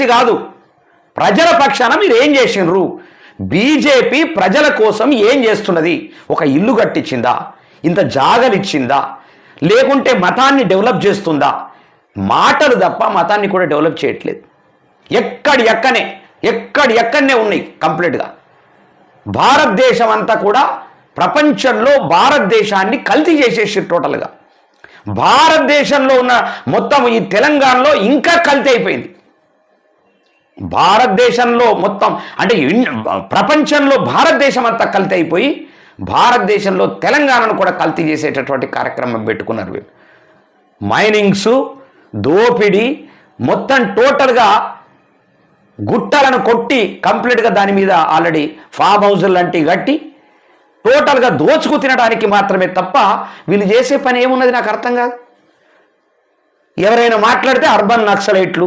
కాదు, ప్రజల పక్షాన మీరు ఏం చేసిండ్రు? బీజేపీ ప్రజల కోసం ఏం చేస్తున్నది? ఒక ఇల్లు కట్టించిందా? ఇంత జాగలు ఇచ్చిందా? లేకుంటే మతాన్ని డెవలప్ చేస్తుందా? మాటలు తప్ప మతాన్ని కూడా డెవలప్ చేయట్లేదు. ఎక్కడెక్కడనే ఉన్నాయి కంప్లీట్గా. భారతదేశం అంతా కూడా ప్రపంచంలో భారతదేశాన్ని కల్తీ చేసేసి టోటల్గా. భారతదేశంలో ఉన్న మొత్తం ఈ తెలంగాణలో ఇంకా కల్తీ అయిపోయింది. భారతదేశంలో మొత్తం అంటే ప్రపంచంలో భారతదేశం అంతా కల్తీ అయిపోయి భారతదేశంలో తెలంగాణను కూడా కల్తీ చేసేటటువంటి కార్యక్రమం పెట్టుకున్నారు వీళ్ళు. మైనింగ్స్, దోపిడీ, మొత్తం టోటల్గా గుట్టలను కొట్టి కంప్లీట్గా దాని మీద ఆల్రెడీ ఫామ్ హౌజులు లాంటివి కట్టి టోటల్గా దోచుకు తినడానికి మాత్రమే తప్ప వీళ్ళు చేసే పని ఏమున్నది నాకు అర్థం కాదు. ఎవరైనా మాట్లాడితే అర్బన్ నక్సలైట్లు,